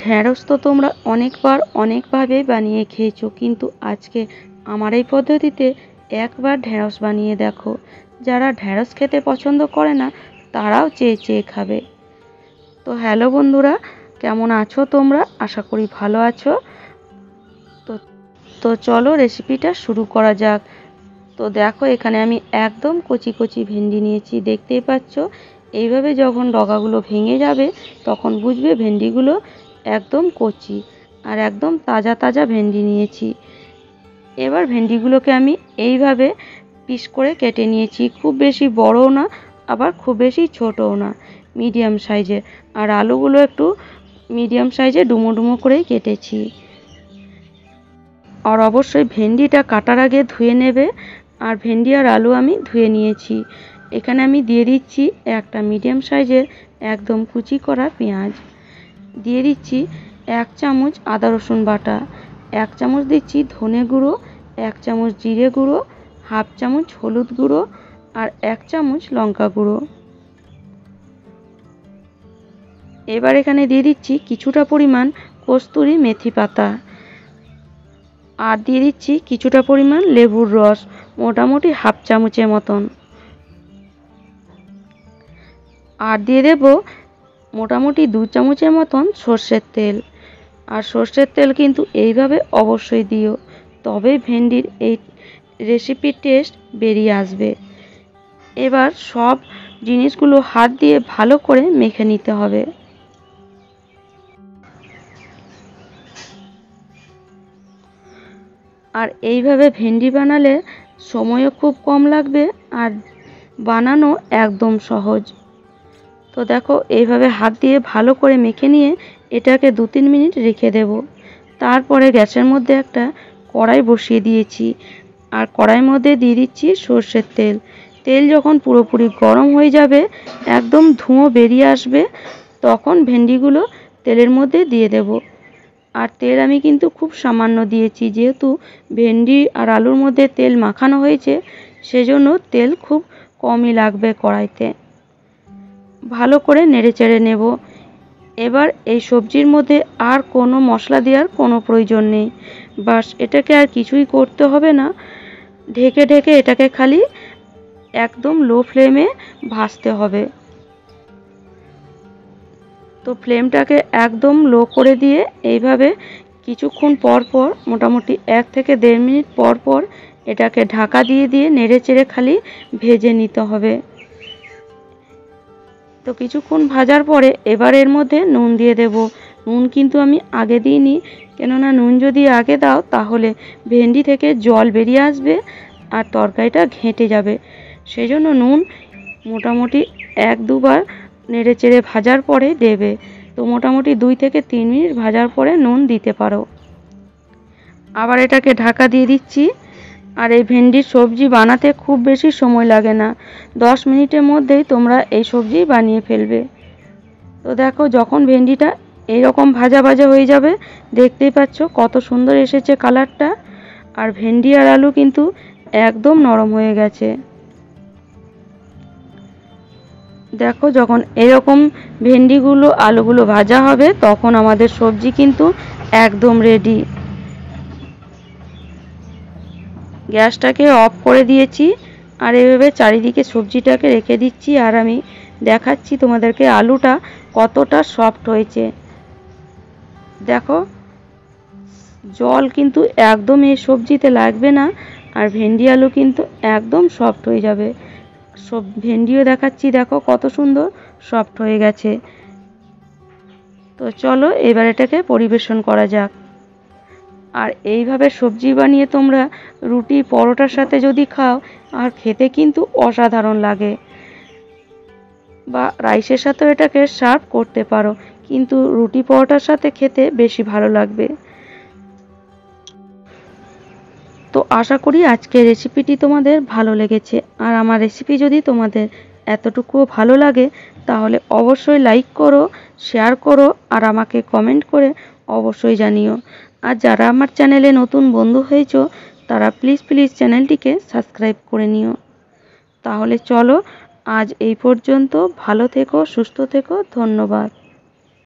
ঢ্যাঁড়স তো তোমরা অনেকবার অনেকভাবে বানিয়ে খেয়েছো, কিন্তু আজকে আমার এই পদ্ধতিতে একবার ঢ্যাঁড়স বানিয়ে দেখো। যারা ঢ্যাঁড়স খেতে পছন্দ করে না তারাও চেয়ে চেয়ে খাবে। তো হ্যালো বন্ধুরা, কেমন আছো তোমরা? আশা করি ভালো আছো। তো তো চলো রেসিপিটা শুরু করা যাক। তো দেখো, এখানে আমি একদম কচি কচি ভেন্ডি নিয়েছি, দেখতেই পাচ্ছ। এইভাবে যখন ডগাগুলো ভেঙে যাবে তখন বুঝবে ভেন্ডিগুলো একদম কচি, আর একদম তাজা তাজা ভেন্ডি নিয়েছি। এবার ভেন্ডিগুলোকে আমি এইভাবে পিস করে কেটে নিয়েছি, খুব বেশি বড়ও না আবার খুব বেশি ছোটও না, মিডিয়াম সাইজের। আর আলুগুলো একটু মিডিয়াম সাইজে ডুমো ডুমো করেই কেটেছি। আর অবশ্যই ভেন্ডিটা কাটার আগে ধুয়ে নেবে। আর ভেন্ডি আর আলু আমি ধুয়ে নিয়েছি। এখানে আমি দিয়ে দিচ্ছি একটা মিডিয়াম সাইজের একদম কুচি করা পেঁয়াজ, দিয়ে দিচ্ছি 1 চামচ আদা রসুন বাটা, 1 চামচ দিচ্ছি ধনে গুঁড়ো, 1 চামচ জিরে গুঁড়ো, হাফ চামচ হলুদ গুঁড়ো, আর 1 চামচ লঙ্কা গুঁড়ো। এবার এখানে দিয়ে দিচ্ছি কিছুটা পরিমাণ কস্তুরি মেথি পাতা, আর দিয়ে দিচ্ছি কিছুটা পরিমাণ লেবুর রস, মোটামুটি হাফ চামচের মতন। আর দিয়ে দেব মোটামুটি 2 চামচের মতন সর্ষের তেল। আর সর্ষের তেল কিন্তু এইভাবে অবশ্যই দিও, তবে ভেন্ডির এই রেসিপির টেস্ট বেরিয়ে আসবে। এবার সব জিনিসগুলো হাত দিয়ে ভালো করে মেখে নিতে হবে। আর এইভাবে ভেন্ডি বানালে সময়ও খুব কম লাগবে, আর বানানো একদম সহজ। তো দেখো, এইভাবে হাত দিয়ে ভালো করে মেখে নিয়ে এটাকে 2-3 মিনিট রেখে দেব। তারপরে গ্যাসের মধ্যে একটা কড়াই বসিয়ে দিয়েছি, আর কড়াইয়ের মধ্যে দিয়ে দিচ্ছি সর্ষের তেল। তেল যখন পুরোপুরি গরম হয়ে যাবে, একদম ধোঁয়া বেরিয়ে আসবে, তখন ভেন্ডিগুলো তেলের মধ্যে দিয়ে দেব। আর তেল আমি কিন্তু খুব সামান্য দিয়েছি, যেহেতু ভেন্ডি আর আলুর মধ্যে তেল মাখানো হয়েছে, সেজন্য তেল খুব কমই লাগবে কড়াইতে। ভালো করে নেড়েচেড়ে নেব। এবার এই সবজির মধ্যে আর কোনো মশলা দেওয়ার কোনো প্রয়োজন নেই, বাস এটাকে আর কিছুই করতে হবে না। ঢেকে ঢেকে এটাকে খালি একদম লো ফ্লেমে ভাজতে হবে। তো ফ্লেমটাকে একদম লো করে দিয়ে এইভাবে কিছুক্ষণ পর পর, মোটামুটি 1 থেকে 1.5 মিনিট পর পর এটাকে ঢাকা দিয়ে দিয়ে নেড়েচেড়ে খালি ভেজে নিতে হবে। তো কিছুক্ষণ ভাজার পরে এবার এর মধ্যে নুন দিয়ে দেব। নুন কিন্তু আমি আগে দিইনি, কেননা নুন যদি আগে দাও তাহলে ভেন্ডি থেকে জল বেরিয়ে আসবে আর তরকারিটা ঘেঁটে যাবে। সেই জন্য নুন মোটামুটি 1-2 বার নেড়েচেড়ে ভাজার পরে দেবে। তো মোটামুটি 2 থেকে 3 মিনিট ভাজার পরে নুন দিতে পারো। আবার এটাকে ঢাকা দিয়ে দিচ্ছি। আর এই ভেন্ডির সবজি বানাতে খুব বেশি সময় লাগে না, 10 মিনিটের মধ্যেই তোমরা এই সবজি বানিয়ে ফেলবে। তো দেখো, যখন ভেন্ডিটা এইরকম ভাজা ভাজা হয়ে যাবে, দেখতেই পাচ্ছ কত সুন্দর এসেছে কালারটা। আর ভেন্ডি আর আলু কিন্তু একদম নরম হয়ে গেছে। দেখো, যখন এরকম ভেন্ডিগুলো আলুগুলো ভাজা হবে, তখন আমাদের সবজি কিন্তু একদম রেডি। গ্যাসটাকে অফ করে দিয়েছি, আর এভাবে চারিদিকে সবজিটাকে রেখে দিচ্ছি। আর আমি দেখাচ্ছি তোমাদেরকে আলুটা কতটা সফট হয়েছে। দেখো, জল কিন্তু একদম এই সবজিতে লাগবে না, আর ভেন্ডি আলু কিন্তু একদম সফট হয়ে যাবে। সব ভেন্ডিও দেখাচ্ছি, দেখো কত সুন্দর সফট হয়ে গেছে। তো চলো এবার এটাকে পরিবেশন করা যাক। আর এইভাবে সবজি বানিয়ে তোমরা রুটি পরোটার সাথে যদি খাও, আর খেতে কিন্তু অসাধারণ লাগে। বা রাইসের সাথেও এটাকে সার্ভ করতে পারো, কিন্তু রুটি পরোটার সাথে খেতে বেশি ভালো লাগবে। তো আশা করি আজকের রেসিপিটি তোমাদের ভালো লেগেছে। আর আমার রেসিপি যদি তোমাদের এতটুকুও ভালো লাগে, তাহলে অবশ্যই লাইক করো, শেয়ার করো, আর আমাকে কমেন্ট করে অবশ্যই জানিও। আর যারা আমার চ্যানেলে নতুন বন্ধু হয়েছো, তারা প্লিজ প্লিজ চ্যানেলটিকে সাবস্ক্রাইব করে নিও। তাহলে চলো আজ এই পর্যন্ত। ভালো থেকো, সুস্থ থেকো, ধন্যবাদ।